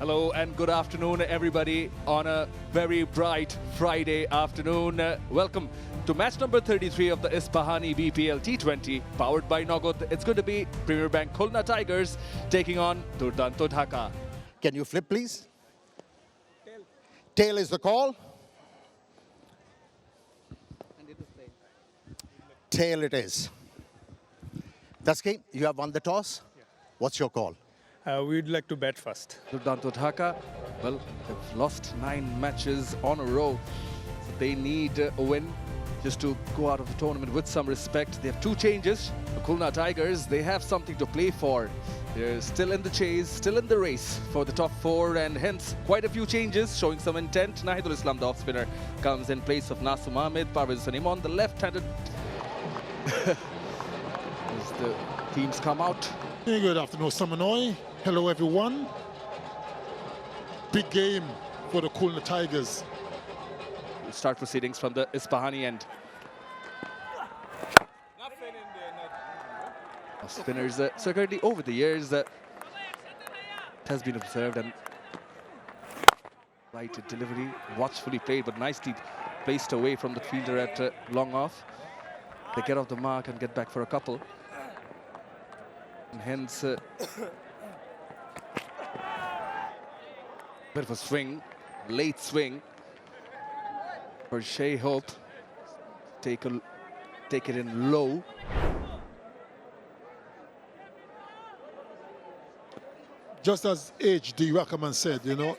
Hello and good afternoon, everybody, on a very bright Friday afternoon. Welcome to match number 33 of the Isfahani BPL T20, powered by Nogod. It's going to be Premier Bank Khulna Tigers taking on Durdanto Dhaka. Can you flip, please? Tail is the call. Tail it is. Taski, you have won the toss. Yeah. What's your call? We'd like to bat first. Durdanto Dhaka, well, they've lost 9 matches on a row. So they need a win just to go out of the tournament with some respect. They have 2 changes. The Khulna Tigers, they have something to play for. They're still in the chase, still in the race for the top 4, and hence quite a few changes showing some intent. Nahidul Islam, the off-spinner, comes in place of Nasum Ahmed. Parvez Sanim on the left-handed. As the teams come out. Hey, good afternoon, Samanoi. Hello, everyone. Big game for the Khulna Tigers. We'll start proceedings from the Isfahani end. Spinners, so currently over the years, it has been observed, and right delivery, watchfully played, but nicely placed away from the fielder at long off. They get off the mark and get back for a couple. And hence, bit of a swing, late swing for Shea Hope. Take it in low. Just as H.D. Rackerman said, you know,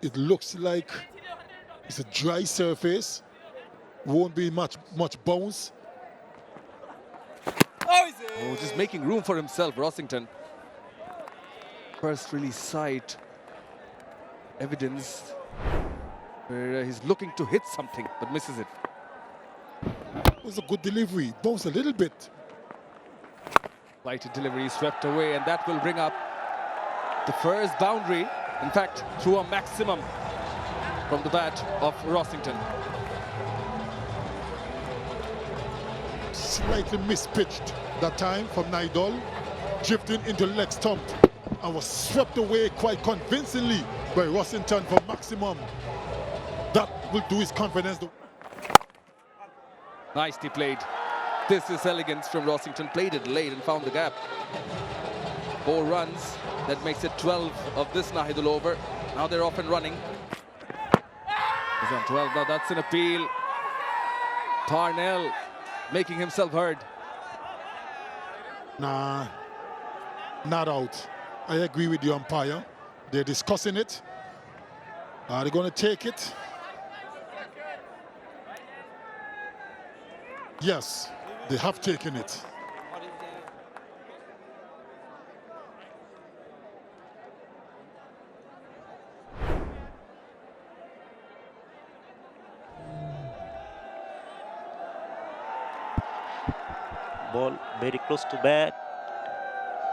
it looks like it's a dry surface. Won't be much bounce. Oh, just making room for himself, Rossington. First really sight evidence where he's looking to hit something but misses it. It was a good delivery. Bounced a little bit. Lighted delivery swept away, and that will bring up the first boundary. In fact, through a maximum from the bat of Rossington. Slightly mispitched that time from Naidol, drifting into leg stump and was swept away quite convincingly by Rossington for maximum. That will do his confidence. Nicely played. This is elegance from Rossington. Played it late and found the gap. 4 runs. That makes it 12 of this Nahidul over. Now they're off and running. He's on 12. Now that's an appeal. Parnell making himself heard. Nah, not out. I agree with the umpire. They're discussing it. Are they going to take it? Yes, they have taken it. Ball very close to bat.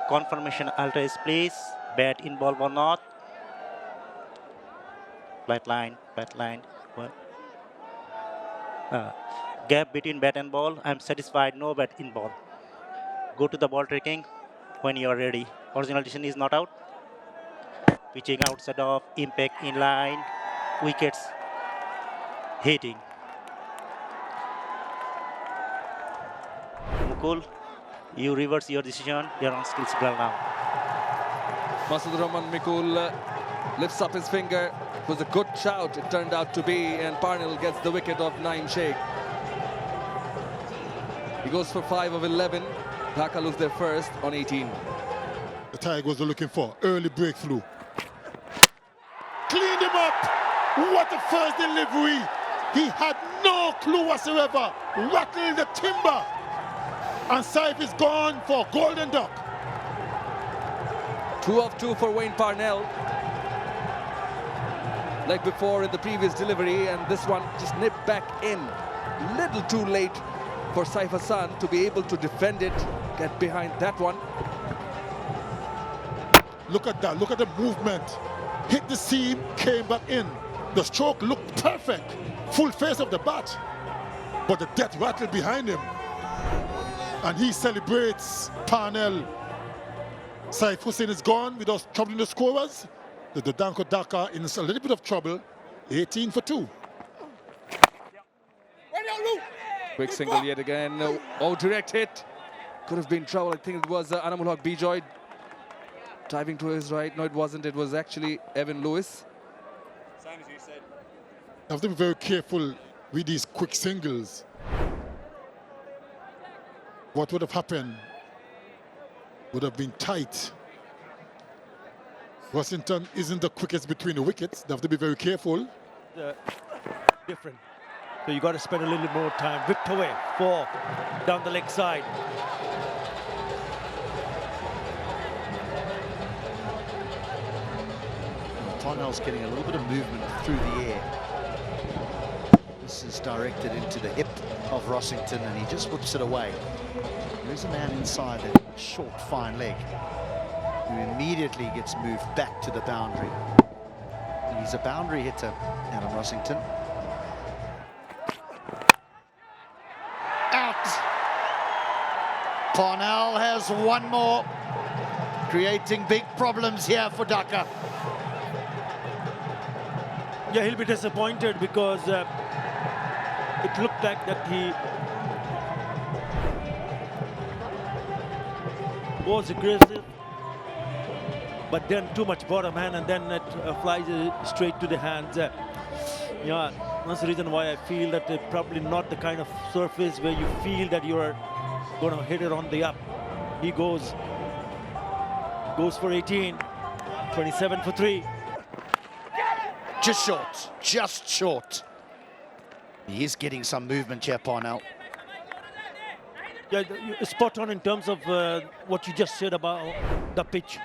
Confirmation alter is please. Bat in ball or not. Flat line. What? Gap between bat and ball. I'm satisfied. No bat in ball. Go to the ball tracking when you are ready. Original decision is not out. Pitching outside of impact in line. Wickets hitting. You reverse your decision. You're on skill signal now. Masud Rahman Mikul lifts up his finger. It was a good shout, it turned out to be, and Parnell gets the wicket of Naeem Sheikh. He goes for 5 of 11. Dhaka lose their first on 18. The Tigers are looking for early breakthrough. Cleaned him up. What a first delivery. He had no clue whatsoever. Rattled the timber. And Saif is gone for Golden Duck. 2 of 2 for Wayne Parnell. Like before in the previous delivery, and this one just nipped back in. Little too late for Saif Hassan to be able to defend it, get behind that one. Look at that, look at the movement. Hit the seam, came back in. The stroke looked perfect. Full face of the bat. But the death rattled behind him. And he celebrates Parnell. Saif Hussain is gone without troubling the scorers. The Durdanto Dhaka in a little bit of trouble. 18 for 2. Quick single yet again. Oh, direct hit. Could have been trouble. I think it was Anamul Haq Bijoy diving to his right. No, it wasn't. It was actually Evan Lewis. You have to be very careful with these quick singles. What would have happened would have been tight. Washington isn't the quickest between the wickets. They have to be very careful. Different. So you got to spend a little more time. Whipped away, 4 down the leg side. Parnell's getting a little bit of movement through the air. This is directed into the hip of Rossington and he just whips it away. There's a man inside that short, fine leg who immediately gets moved back to the boundary. And he's a boundary hitter, Adam Rossington. Out! Parnell has one more, creating big problems here for Dhaka. Yeah, he'll be disappointed because it looked like that he was aggressive, but then too much bottom hand, and then it flies straight to the hands. Yeah, that's the reason why I feel that probably not the kind of surface where you feel that you're going to hit it on the up. He goes for 18, 27 for 3. Just short, just short. He is getting some movement here, Parnell. Yeah, you're spot on in terms of what you just said about the pitch.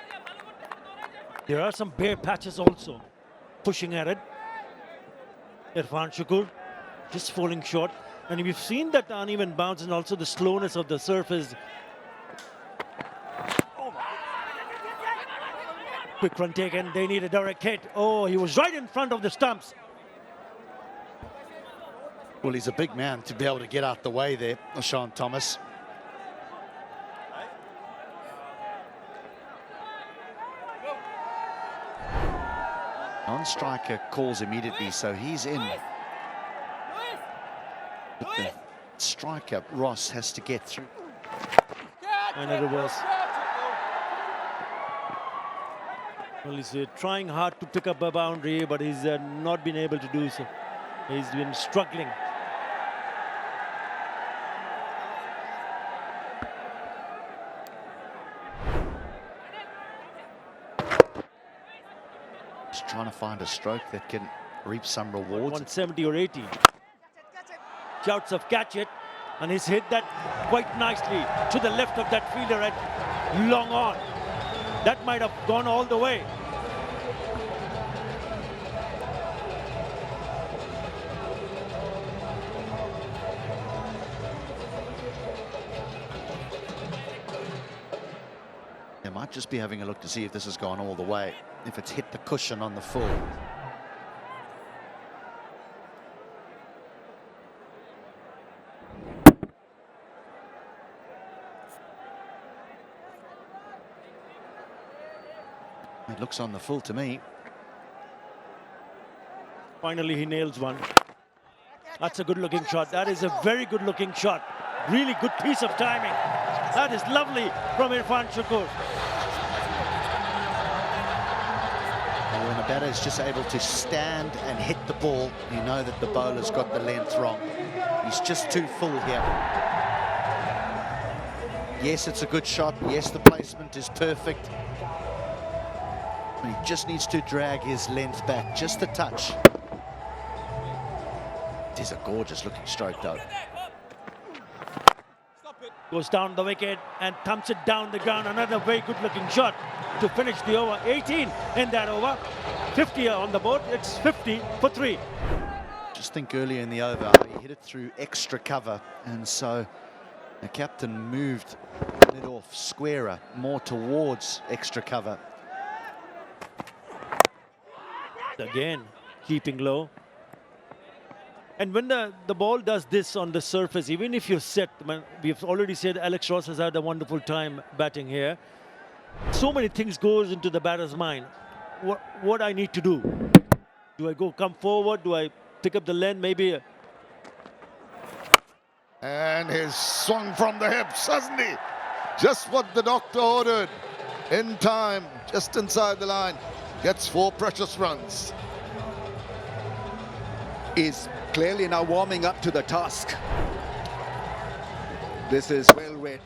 There are some bare patches also pushing at it. Irfan Shukur just falling short. And we've seen that uneven bounce and also the slowness of the surface. Quick run taken, they need a direct hit. Oh, he was right in front of the stumps. Well, he's a big man to be able to get out the way there, Sean Thomas. Non-striker calls immediately, so he's in. But the striker, Ross, has to get through. And a reverse. Well, he's trying hard to pick up a boundary, but he's not been able to do so. He's been struggling. Just trying to find a stroke that can reap some rewards. 170 or 80. Shouts of catch it, and he's hit that quite nicely to the left of that fielder and long on. That might have gone all the way. They might just be having a look to see if this has gone all the way, if it's hit the cushion on the full. It looks on the full to me. Finally, he nails one. That's a good-looking shot. That is a very good-looking shot. Really good piece of timing. That is lovely from Irfan Shukur. When a batter is just able to stand and hit the ball, you know that the bowler's got the length wrong. He's just too full here. Yes, it's a good shot. Yes, the placement is perfect. He just needs to drag his length back just a touch. It is a gorgeous looking stroke though. Goes down the wicket and thumps it down the ground. Another very good looking shot to finish the over. 18 in that over. 50 on the board. It's 50 for 3. Just think earlier in the over, he hit it through extra cover. And so the captain moved it off squarer, more towards extra cover. Again, keeping low. And when the ball does this on the surface, even if you're set, we've already said Alex Ross has had a wonderful time batting here. So many things goes into the batter's mind. what I need to do. Do I come forward? Do I pick up the length? Maybe. And he's swung from the hips, hasn't he? Just what the doctor ordered. In time, just inside the line. Gets 4 precious runs. Is clearly now warming up to the task. This is well read.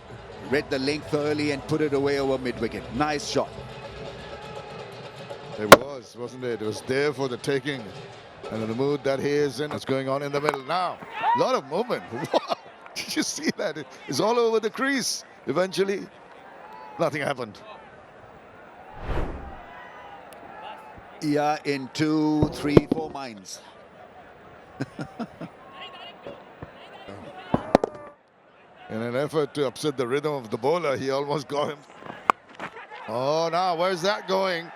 Read the length early and put it away over mid-wicket. Nice shot. It was, wasn't it? It was there for the taking. And in the mood that he is in, what's going on in the middle now? A lot of movement. Wow! Did you see that? It's all over the crease. Eventually, nothing happened. Yeah, in 2, 3, 4 minds. In an effort to upset the rhythm of the bowler, he almost got him. Oh, now where's that going?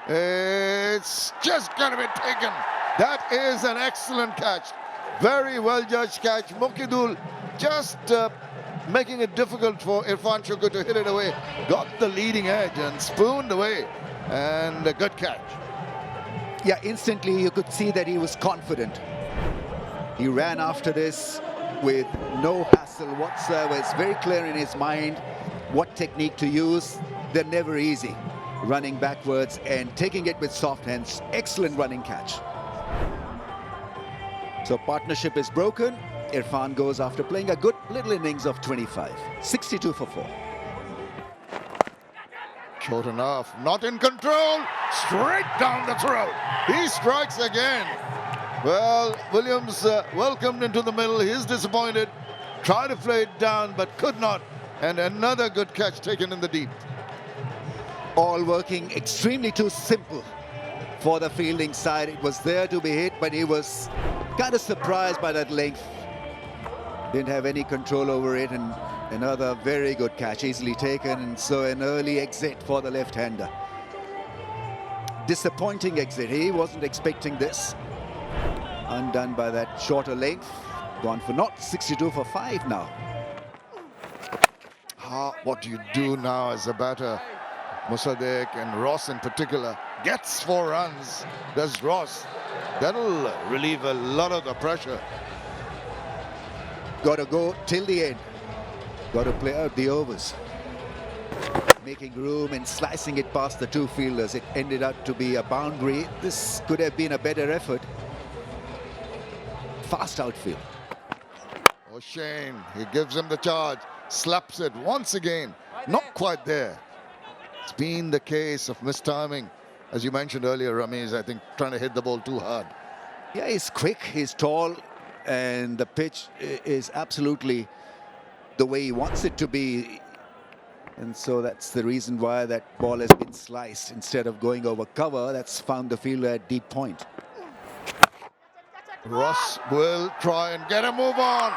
It's just going to be taken. That is an excellent catch. Very well judged catch. Mokidul just making it difficult for Irfan Shukr to hit it away. Got the leading edge and spooned away. And a good catch. Yeah, instantly you could see that he was confident. He ran after this with no hassle whatsoever. It's very clear in his mind what technique to use. They're never easy. Running backwards and taking it with soft hands. Excellent running catch. So partnership is broken. Irfan goes after playing a good little innings of 25. 62 for 4. Short enough, not in control, straight down the throat. He strikes again. Well, Williams welcomed into the middle. He's disappointed. Tried to play it down, but could not. And another good catch taken in the deep. All working extremely too simple for the fielding side. It was there to be hit, but he was kind of surprised by that length. Didn't have any control over it, and another very good catch, easily taken, and so an early exit for the left-hander. Disappointing exit. He wasn't expecting this. Undone by that shorter length. Gone for naught. 62 for 5 now. What do you do now as a batter? Musaddiq and Ross in particular gets 4 runs. Does Ross. That'll relieve a lot of the pressure. Got to go till the end. Got to play out the overs. Making room and slicing it past the 2 fielders. It ended up to be a boundary. This could have been a better effort. Fast outfield. O'Shane, he gives him the charge. Slaps it once again. Not quite there. It's been the case of mistiming. As you mentioned earlier, Ramiz, I think trying to hit the ball too hard. Yeah, he's quick, he's tall, and the pitch is absolutely the way he wants it to be. And so that's the reason why that ball has been sliced. Instead of going over cover, that's found the fielder at deep point. Ross will try and get a move on.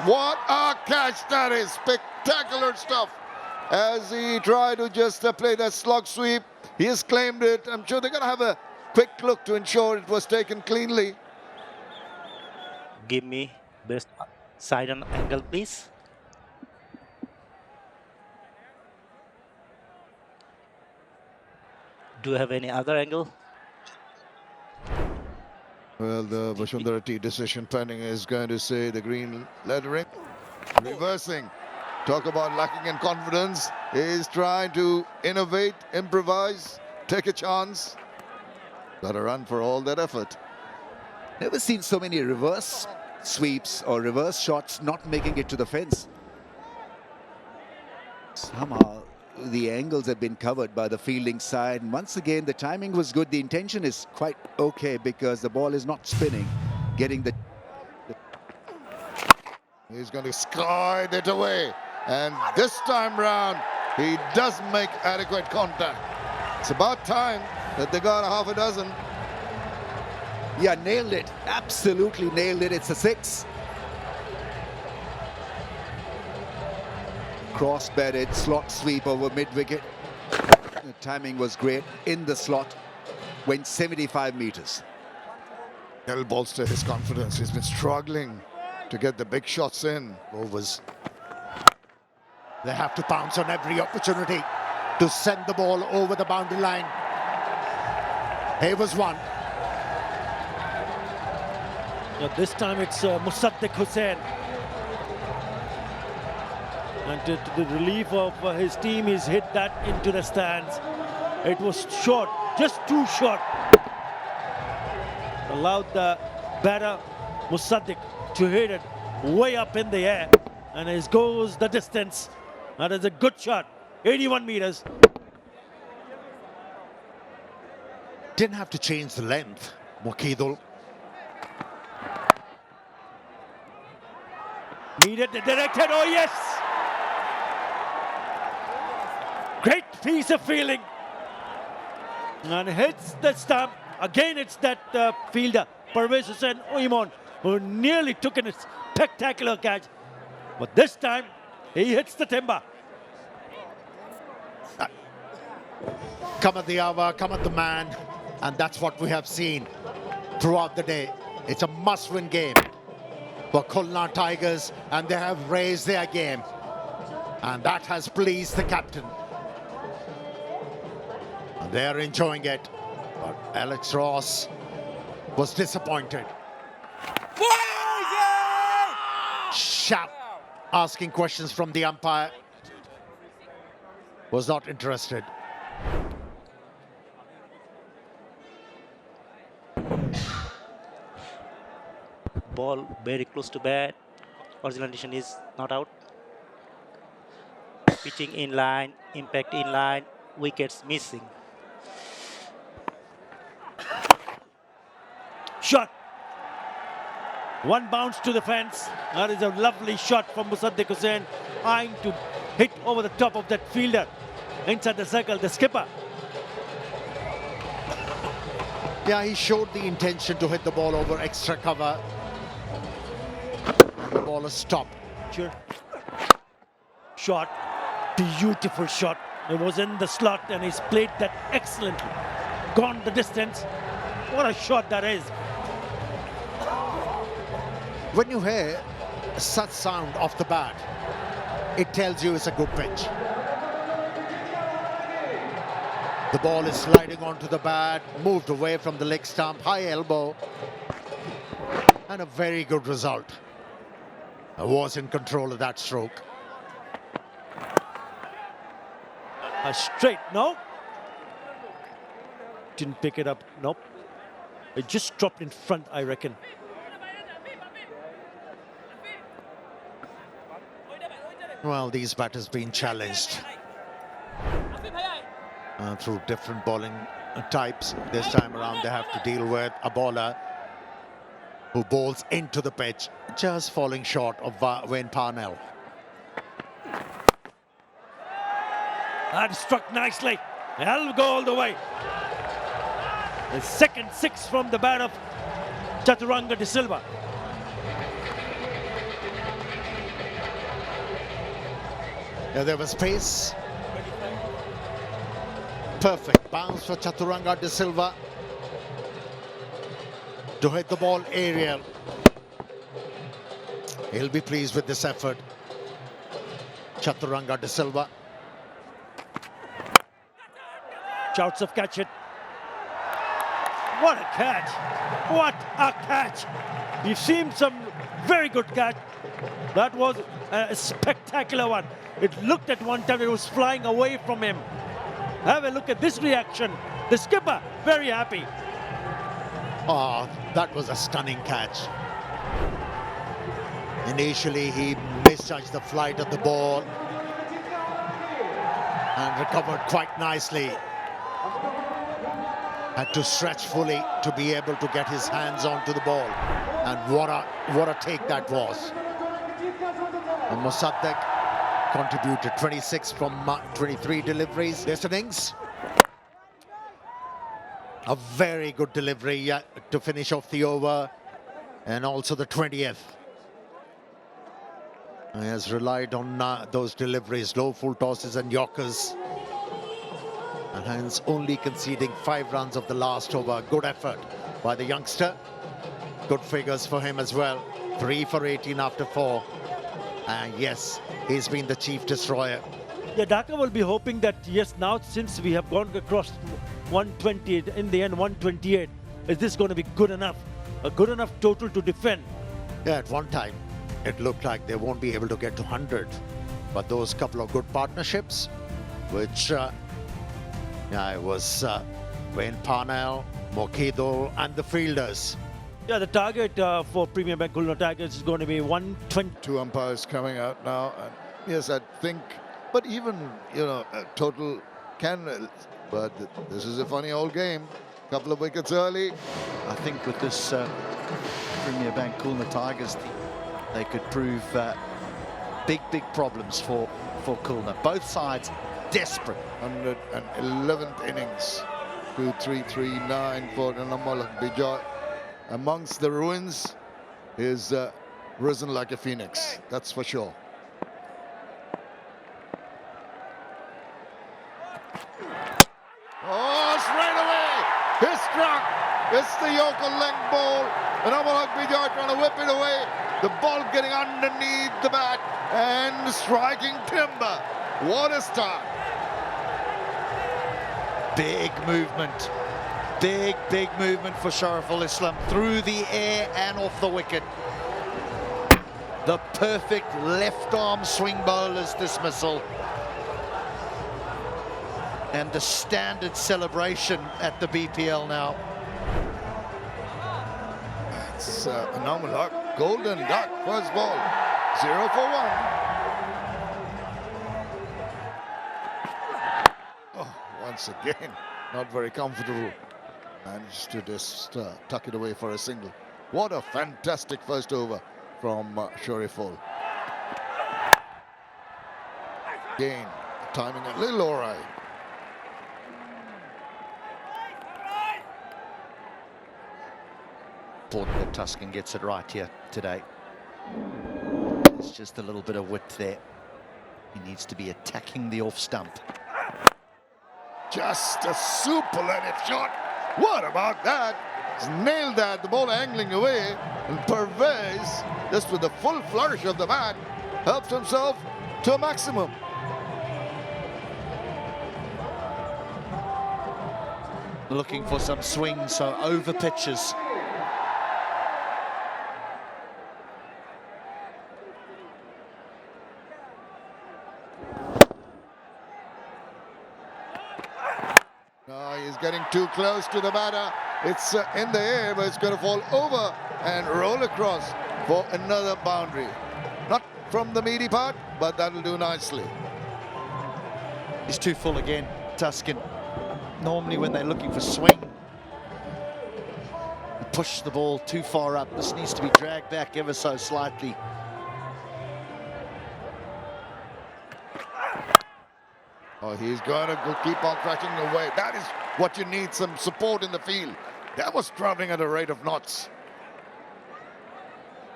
What a catch that is. Spectacular stuff. As he tried to just play that slug sweep, he has claimed it. I'm sure they're going to have a quick look to ensure it was taken cleanly. Give me best side on angle, please. Do you have any other angle? Well, the Bashundhara T decision pending is going to say the green lettering. Reversing. Talk about lacking in confidence. He's trying to innovate, improvise, take a chance. Got a run for all that effort. Never seen so many reverse sweeps or reverse shots not making it to the fence. Somehow the angles have been covered by the fielding side. And once again, the timing was good. The intention is quite okay because the ball is not spinning. Getting the... He's going to skide it away. And this time round, he does make adequate contact. It's about time that they got a half a dozen. Yeah, nailed it. Absolutely nailed it. It's a 6. Cross-batted slot sweep over mid-wicket. The timing was great. In the slot, went 75 meters. That'll bolster his confidence. He's been struggling to get the big shots in. Overs. They have to pounce on every opportunity to send the ball over the boundary line. Here was one. Now this time it's Musaddiq Hussain. And to the relief of his team, he's hit that into the stands. It was short, just too short. Allowed the batter Musaddiq to hit it way up in the air. And it goes the distance. That is a good shot, 81 meters. Didn't have to change the length, Mokidul. Needed the directed, oh yes! Great piece of fielding. And hits the stump. Again, it's that fielder, Parvez Hussain Oimon, who nearly took in a spectacular catch. But this time, he hits the timber. Come at the hour, come at the man. And that's what we have seen throughout the day. It's a must-win game for Khulna Tigers, and they have raised their game. And that has pleased the captain. And they're enjoying it. But Alex Ross was disappointed. Sharp asking questions from the umpire. Was not interested. Ball very close to bat. Original condition is not out. Pitching in line, impact in line, wickets missing. Shot. One bounce to the fence. That is a lovely shot from Musaddiq Hussain, trying to hit over the top of that fielder. Inside the circle, the skipper. Yeah, he showed the intention to hit the ball over extra cover. And the ball is stopped. Sure. Shot. Beautiful shot. It was in the slot and he's played that excellently. Gone the distance. What a shot that is. When you hear such sound off the bat, it tells you it's a good pitch. The ball is sliding onto the bat, moved away from the leg stump, high elbow, and a very good result. I was in control of that stroke. A straight, no. Didn't pick it up, nope. It just dropped in front, I reckon. Well, these batters been challenged through different bowling types. This time around, they have to deal with a bowler who bowls into the pitch, just falling short of Wayne Parnell. That struck nicely. That'll go all the way. The second six from the bat of Chaturanga De Silva. Yeah, there was pace. Perfect bounce for Chaturanga De Silva to hit the ball aerial. He'll be pleased with this effort. Chaturanga De Silva. Shouts of catch it. What a catch. What a catch. We've seen some very good catch. That was a spectacular one. It looked at one time, it was flying away from him. Have a look at this reaction. The skipper, very happy. Oh, that was a stunning catch. Initially, he misjudged the flight of the ball and recovered quite nicely. Had to stretch fully to be able to get his hands onto the ball. And what a take that was. And Musaddiq contributed 26 from 23 deliveries this innings. A very good delivery to finish off the over, and also the 20th. He has relied on those deliveries, low full tosses and yorkers, and hence only conceding 5 runs of the last over. Good effort by the youngster. Good figures for him as well. 3 for 18 after 4. And yes, he's been the chief destroyer. Yeah, Dhaka will be hoping that, yes, now since we have gone across 120, in the end 128. Is this going to be good enough? A good enough total to defend? Yeah, at one time, it looked like they won't be able to get to 100. But those couple of good partnerships, which it was Wayne Parnell, Mokido, and the fielders. Yeah, the target for Premier Bank Khulna Tigers is going to be 120. Two umpires coming out now. And yes, I think, but even, total can, but this is a funny old game. Couple of wickets early. I think with this Premier Bank Khulna Tigers, they could prove big problems for Khulna. Both sides desperate. 111th innings. 2-3-3-9 for Namal Bijoy. Amongst the ruins, is risen like a phoenix. That's for sure. Oh, straight away! He's struck! It's the Yorker length ball. And Namal Bijoy trying to whip it away. The ball getting underneath the bat and striking timber. What a start. Big movement. Big movement for Shariful Islam through the air and off the wicket. The perfect left arm swing bowler's dismissal. And the standard celebration at the BPL now. It's a normal duck. Golden duck, first ball. 0 for 1. Oh, once again, not very comfortable. Managed to just tuck it away for a single. What a fantastic first over from Shariful. Again, timing a little all right. Important that Tuscan gets it right here today. There's just a little bit of width there. He needs to be attacking the off stump. Just a superlative shot. What about that? He's nailed that. The ball angling away. And Pervez, just with the full flourish of the bat, helps himself to a maximum. Looking for some swing, so over pitches. He's getting too close to the batter. It's in the air, but it's going to fall over and roll across for another boundary. Not from the meaty part, but that'll do nicely. He's too full again, Tuscan. Normally when they're looking for swing, push the ball too far up. This needs to be dragged back ever so slightly. Oh, he's going to keep on crashing away. That is what you need, some support in the field. That was traveling at a rate of knots.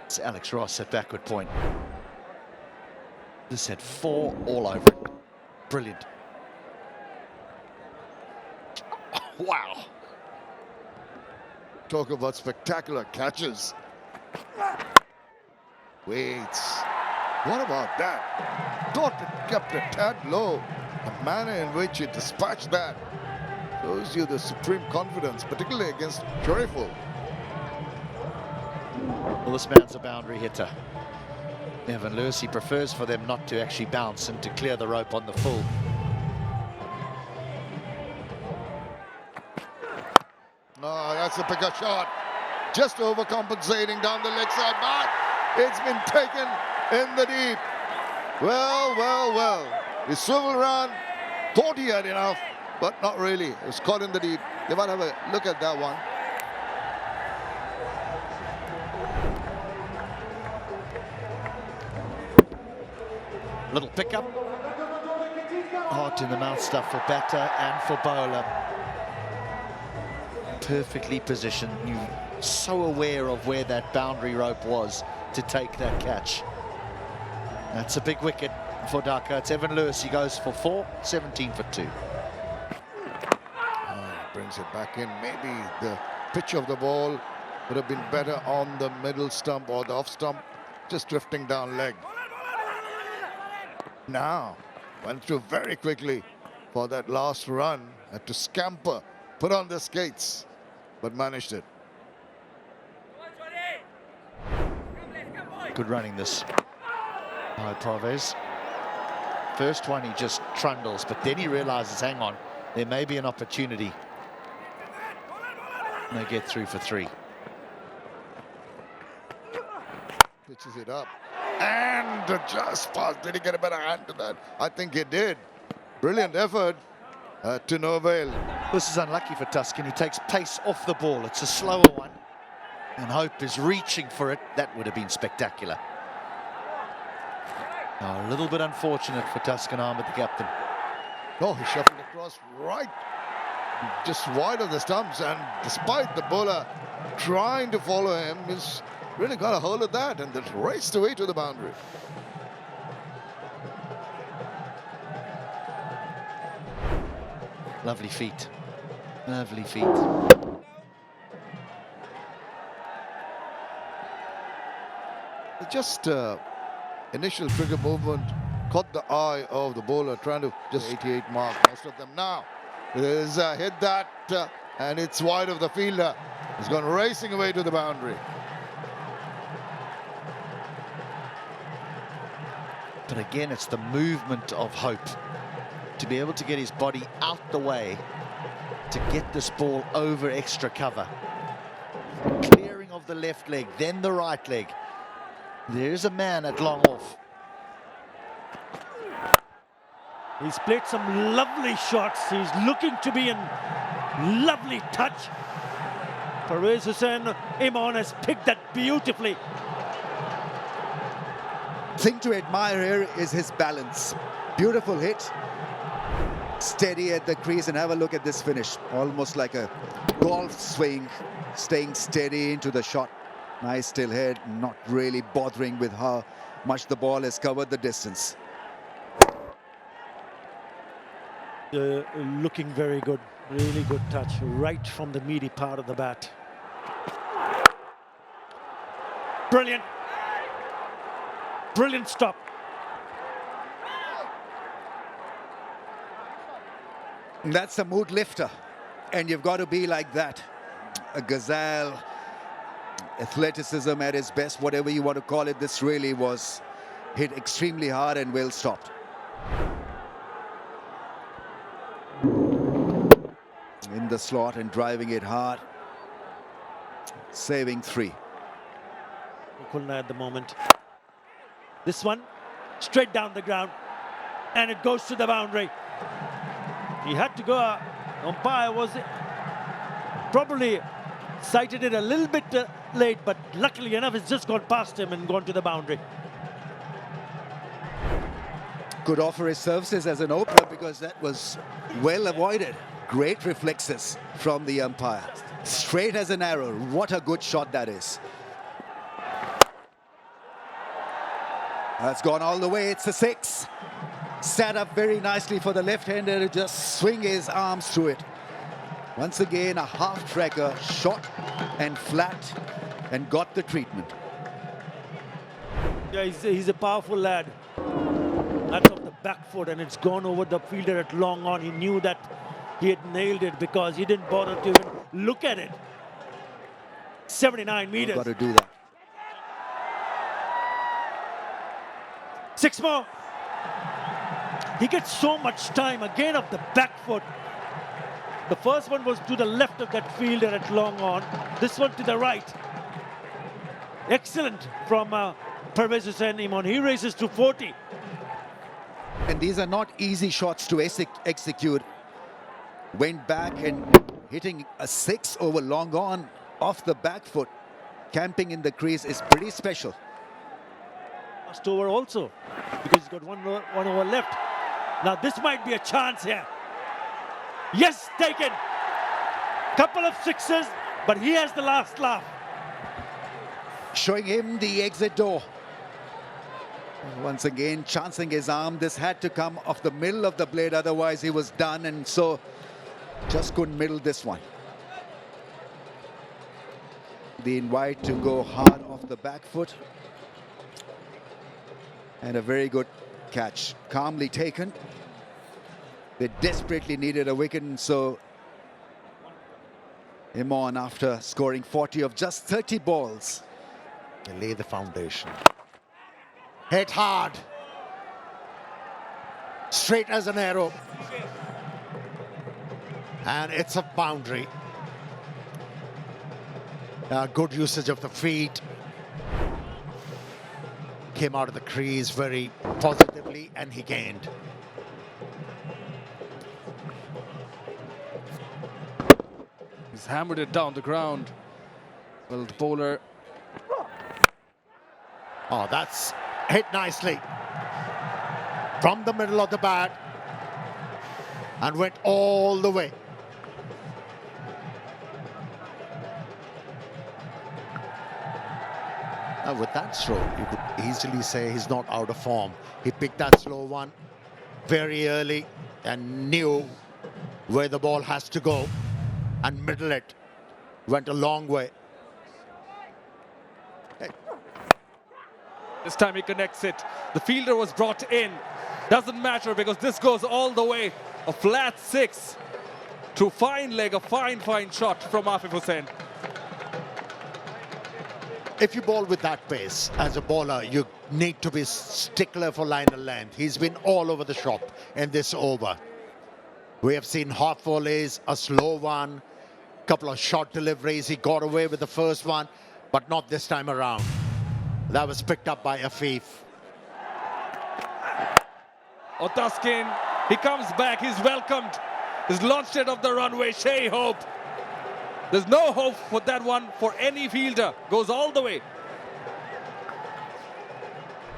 It's Alex Ross at backward point. This had 4 all over it. Brilliant. Wow. Talk about spectacular catches. Wait. What about that? Thought it kept a tad low. The manner in which he dispatched that shows you the supreme confidence, particularly against Shariful. Well, this man's a boundary hitter. Evan Lewis, he prefers for them not to actually bounce and to clear the rope on the full. Oh, that's a bigger shot. Just overcompensating down the leg side, but it's been taken in the deep. Well. He swiveled around, thought he had enough, but not really. It was caught in the deep. They might have a look at that one. Little pickup. Heart in the mouth stuff for batter and for bowler. Perfectly positioned. You're so aware of where that boundary rope was to take that catch. That's a big wicket for Dhaka. It's Evan Lewis. He goes for 4, 17 for 2. Brings it back in. Maybe the pitch of the ball would have been better on the middle stump or the off stump, just drifting down leg. Now, went through very quickly for that last run. Had to scamper put on the skates, but managed it. Good running this by Parvez. First one he just trundles, but then he realizes, hang on, there may be an opportunity. And they get through for 3. Pitches it up. And just pass. Did he get a better hand to that? I think he did. Brilliant effort to no avail. This is unlucky for Tuscan. He takes pace off the ball. It's a slower one. And Hope is reaching for it. That would have been spectacular. A little bit unfortunate for Tuscan Ahmed, the captain. Oh, he shuffled across right, just wide of the stumps. And despite the bowler trying to follow him, he's really got a hold of that and then raced away to the boundary. Lovely feet. Lovely feet. Just initial trigger movement caught the eye of the bowler, trying to just 88 mark. Most of them now is hit that and it's wide of the fielder. He's gone racing away to the boundary. But again, it's the movement of Hope to be able to get his body out the way to get this ball over extra cover. Clearing of the left leg, then the right leg. There's a man at long off. He's played some lovely shots. He's looking to be in lovely touch. Pervez Hussain Imam has picked that beautifully. Thing to admire here is his balance. Beautiful hit. Steady at the crease, and have a look at this finish. Almost like a golf swing, staying steady into the shot. Nice still head, not really bothering with how much the ball has covered the distance. Looking very good, really good touch, right from the meaty part of the bat. Brilliant. Brilliant stop. That's a mood lifter, and you've got to be like that. A gazelle, athleticism at its best, whatever you want to call it. This really was hit extremely hard and well stopped. In the slot and driving it hard, saving 3. Khulna at the moment. This one straight down the ground, and it goes to the boundary. He had to go. Umpire was probably sighted it a little bit late, but luckily enough, it's just gone past him and gone to the boundary. Could offer his services as an opener because that was well avoided. Great reflexes from the umpire. Straight as an arrow. What a good shot that is. That's gone all the way. It's a 6. Set up very nicely for the left-hander to just swing his arms through it. Once again, a half-tracker, shot and flat, and got the treatment. Yeah, he's a powerful lad. That's off the back foot, and it's gone over the fielder at long on. He knew that he had nailed it because he didn't bother to even look at it. 79 meters. Got to do that. 6 more. He gets so much time again off the back foot. The first one was to the left of that fielder at long on. This one to the right. Excellent from Pervez Hussain Imam. He races to 40. And these are not easy shots to execute. Went back and hitting a 6 over long on off the back foot. Camping in the crease is pretty special. Last over also, because he's got one over left. Now this might be a chance here. Yes, taken. Couple of 6s, but he has the last laugh. Showing him the exit door. Once again, chancing his arm. This had to come off the middle of the blade, otherwise he was done, and so just couldn't middle this one. The invite to go hard off the back foot. And a very good catch, calmly taken. They desperately needed a wicket, and so him on after scoring 40 of just 30 balls. They lay the foundation. Hit hard. Straight as an arrow. And it's a boundary. Good usage of the feet. Came out of the crease very positively and he gained. He's hammered it down the ground. Well, the bowler. Oh, that's hit nicely. From the middle of the bat. And went all the way. Now with that stroke, you could easily say he's not out of form. He picked that slow one very early and knew where the ball has to go and middle it. Went a long way. This time he connects it. The fielder was brought in. Doesn't matter because this goes all the way. A flat 6 to fine leg, a fine shot from Afif Hussain. If you bowl with that pace, as a bowler, you need to be stickler for line and length. He's been all over the shop in this over. We have seen half volleys, a slow one, couple of short deliveries. He got away with the first one, but not this time around. That was picked up by Afif. Otaskin, he comes back, he's welcomed. He's launched it off the runway, Shea Hope. There's no hope for that one for any fielder. Goes all the way.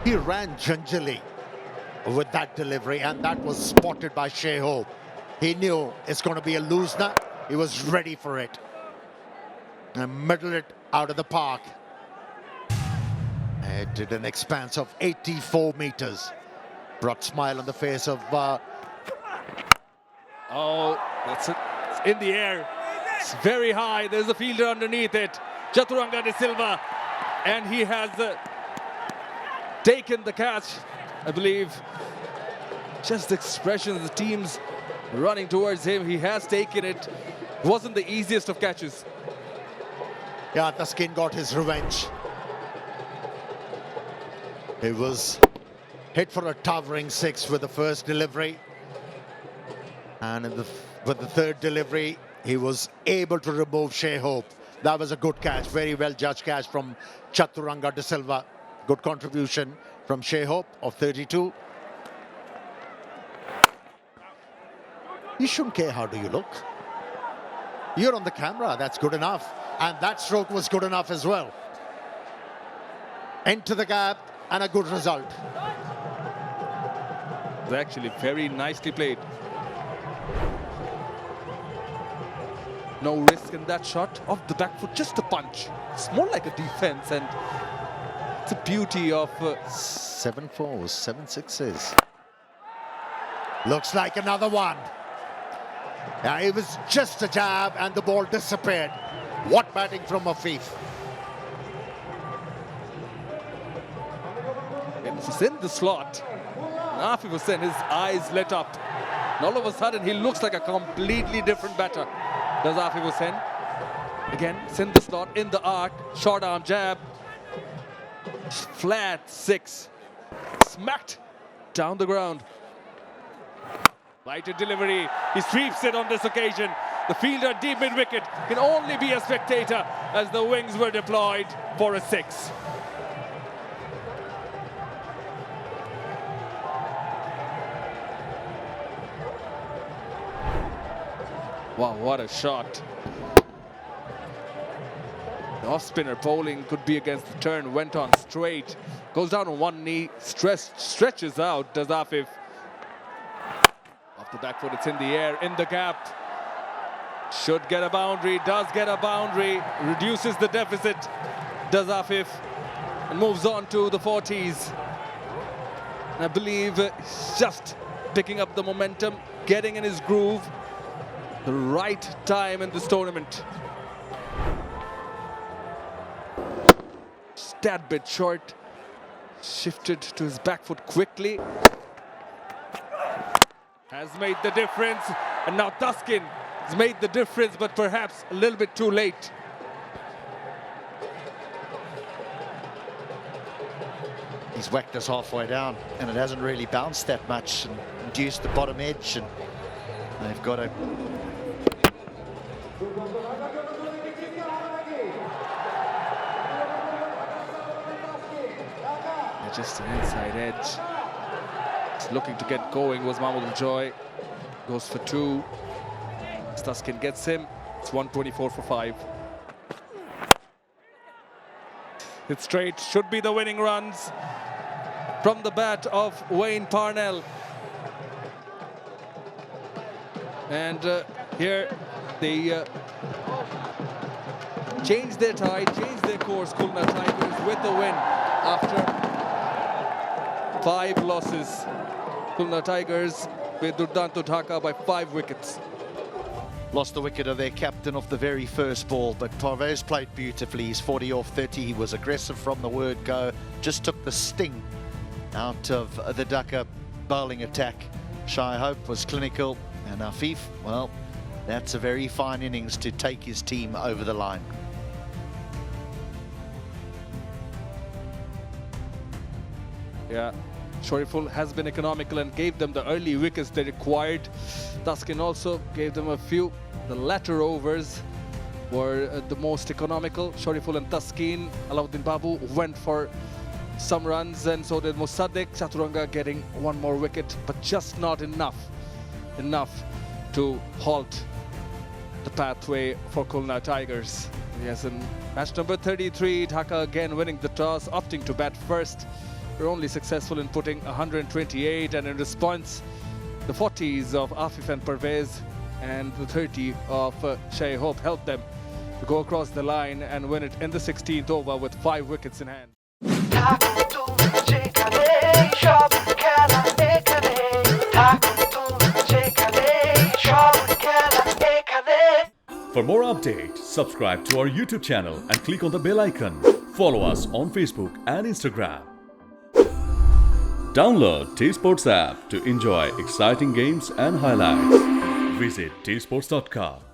He ran gingerly with that delivery, and that was spotted by Shea Hope. He knew it's going to be a loosener. He was ready for it. And middled it out of the park. It did an expanse of 84 meters. Brought smile on the face of... Oh, that's it. It's in the air. It's very high. There's a fielder underneath it. Chaturanga de Silva. And he has taken the catch, I believe. Just the expression of the team's running towards him. He has taken it. Wasn't the easiest of catches. Yeah, Taskin got his revenge. He was hit for a towering 6 with the first delivery. And with the third delivery, he was able to remove Shea Hope. That was a good catch, very well judged catch from Chaturanga de Silva. Good contribution from Shea Hope of 32. You shouldn't care how do you look. You're on the camera, that's good enough. And that stroke was good enough as well. Into the gap and a good result. It's actually very nicely played. No risk in that shot off the back foot, just a punch. It's more like a defense, and it's a beauty of 7 4s, 7 6s. Looks like another one. Yeah, it was just a jab and the ball disappeared. What batting from Afif. It's in the slot. Afif Hussain, his eyes lit up. And all of a sudden, he looks like a completely different batter. Does Afif Hussain. Again, it's in the slot, in the arc, short arm jab. Flat 6. Smacked down the ground. Lighted delivery. He sweeps it on this occasion. The fielder deep mid-wicket can only be a spectator as the wings were deployed for a 6. Wow, what a shot. The off-spinner bowling could be against the turn, went on straight. Goes down on one knee, stretches out, does Afif. Off the back foot, it's in the air, in the gap. Should get a boundary, does get a boundary. Reduces the deficit, does Afif. And moves on to the 40s. And I believe he's just picking up the momentum, getting in his groove. The right time in this tournament. Tad bit short. Shifted to his back foot quickly. Has made the difference. And now Taskin It's made the difference, but perhaps a little bit too late. He's whacked us halfway down, and it hasn't really bounced that much and induced the bottom edge, and they've got a... Just an inside edge. It's looking to get going was Mahmoud Joy. Goes for 2. Staskin gets him. It's 124 for 5. It's straight. Should be the winning runs from the bat of Wayne Parnell. And here they changed their tide, changed their course. Khulna Tigers with the win after 5 losses. Khulna Tigers with Durdanto Dhaka by 5 wickets. Lost the wicket of their captain off the very first ball, but Parvez played beautifully. He's 40 off 30. He was aggressive from the word go. Just took the sting out of the Dhaka bowling attack. Shai Hope was clinical, and Afif, well, that's a very fine innings to take his team over the line. Yeah, Shariful has been economical and gave them the early wickets they required. Taskin also gave them a few. The latter overs were the most economical. Shariful and Taskin, Alauddin Babu went for some runs, and so did Musaddiq. Chaturanga getting 1 more wicket, but just not enough to halt the pathway for Khulna Tigers. Yes, in match number 33, Dhaka again winning the toss, opting to bat first. Were only successful in putting 128, and in response, the 40s of Afif and Parvez and the 30 of Shai Hope helped them to go across the line and win it in the 16th over with 5 wickets in hand. For more updates, subscribe to our YouTube channel and click on the bell icon. Follow us on Facebook and Instagram. Download TSports app to enjoy exciting games and highlights. Visit tsports.com.